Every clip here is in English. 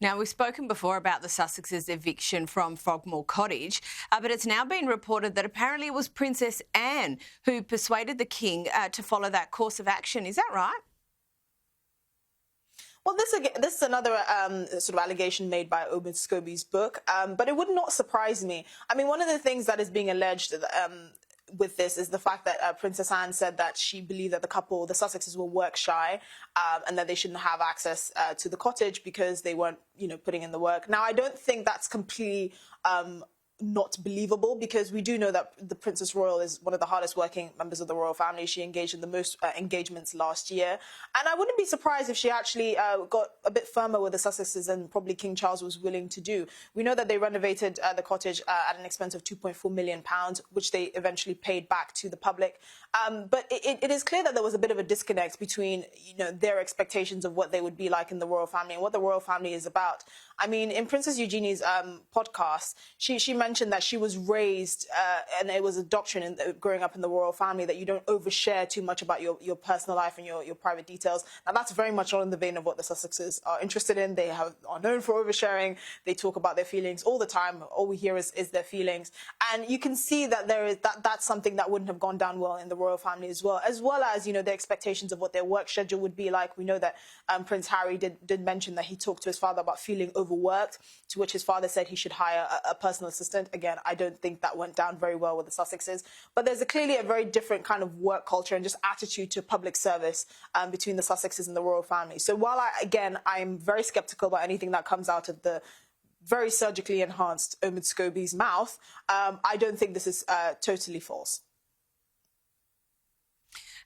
Now, we've spoken before about the Sussexes' eviction from Frogmore Cottage, but it's now been reported that apparently it was Princess Anne who persuaded the King to follow that course of action. Is that right? Well, this is another sort of allegation made by Omid Scobie's book, but it would not surprise me. I mean, one of the things that is being alleged with this is the fact that Princess Anne said that she believed that the Sussexes, were work shy, and that they shouldn't have access to the cottage because they weren't, putting in the work. Now, I don't think that's completely not believable, because we do know that the Princess Royal is one of the hardest working members of the royal family. She engaged in the most engagements last year, and I wouldn't be surprised if she actually got a bit firmer with the Sussexes than probably King Charles was willing to do. We know that they renovated the cottage at an expense of £2.4 million, which they eventually paid back to the public. But it is clear that there was a bit of a disconnect between their expectations of what they would be like in the royal family and what the royal family is about. I mean, in Princess Eugenie's podcast, she mentioned that she was raised, and it was a doctrine growing up in the royal family, that you don't overshare too much about your personal life and your private details. Now, that's very much not in the vein of what the Sussexes are interested in. They are known for oversharing. They talk about their feelings all the time. All we hear is their feelings. And you can see that that's something that wouldn't have gone down well in the royal family as well as, their expectations of what their work schedule would be like. We know that Prince Harry did mention that he talked to his father about feeling overworked, to which his father said he should hire a personal assistant. Again, I don't think that went down very well with the Sussexes, but there's clearly a very different kind of work culture and just attitude to public service between the Sussexes and the royal family. So while I'm very skeptical about anything that comes out of the very surgically enhanced Omid Scobie's mouth, I don't think this is totally false.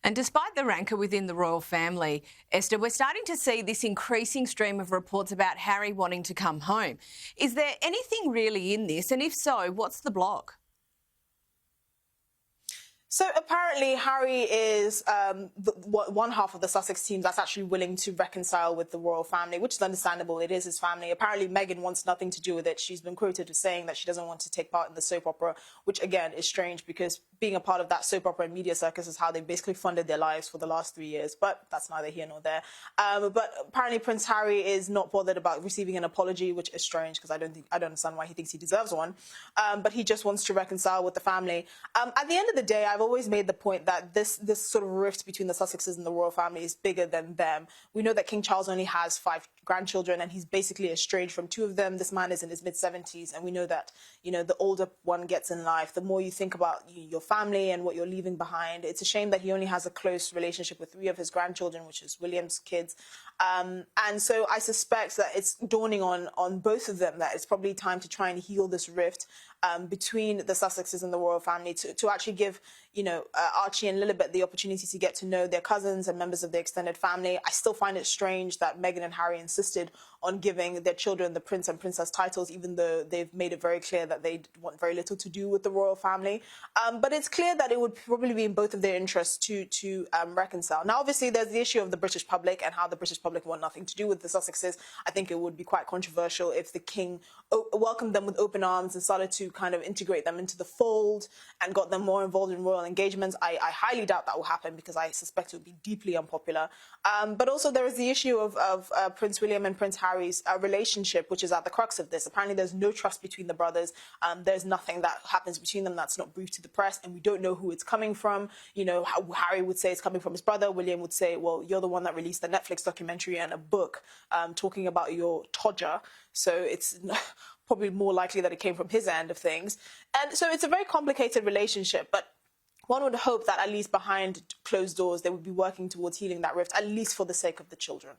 And despite the rancour within the royal family, Esther, we're starting to see this increasing stream of reports about Harry wanting to come home. Is there anything really in this? And if so, what's the block? So apparently Harry is one half of the Sussex team that's actually willing to reconcile with the royal family, which is understandable. It is his family. Apparently Meghan wants nothing to do with it. She's been quoted as saying that she doesn't want to take part in the soap opera, which again is strange, because being a part of that soap opera and media circus is how they basically funded their lives for the last 3 years. But that's neither here nor there. But apparently Prince Harry is not bothered about receiving an apology, which is strange, because I don't understand why he thinks he deserves one. But he just wants to reconcile with the family. At the end of the day, I've always made the point that this sort of rift between the Sussexes and the royal family is bigger than them. We know that King Charles only has 5 grandchildren, and he's basically estranged from 2 of them. This man is in his mid-70s, and we know that, the older one gets in life, the more you think about your family and what you're leaving behind. It's a shame that he only has a close relationship with 3 of his grandchildren, which is William's kids. And so I suspect that it's dawning on both of them that it's probably time to try and heal this rift between the Sussexes and the royal family, to actually give, Archie and Lilibet the opportunity to get to know their cousins and members of their extended family. I still find it strange that Meghan and Harry insisted on giving their children the prince and princess titles, even though they've made it very clear that they want very little to do with the royal family. But it's clear that it would probably be in both of their interests to reconcile. Now, obviously, there's the issue of the British public and how the British public want nothing to do with the Sussexes. I think it would be quite controversial if the king welcomed them with open arms and started to kind of integrate them into the fold and got them more involved in royal engagements. I highly doubt that will happen, because I suspect it would be deeply unpopular. But also there is the issue of Prince William and Prince Harry's relationship, which is at the crux of this. Apparently there's no trust between the brothers. There's nothing that happens between them that's not briefed to the press, and we don't know who it's coming from. How Harry would say it's coming from his brother. William would say, well, you're the one that released the Netflix documentary and a book talking about your Todger. So it's probably more likely that it came from his end of things. And so it's a very complicated relationship, but one would hope that at least behind closed doors, they would be working towards healing that rift, at least for the sake of the children.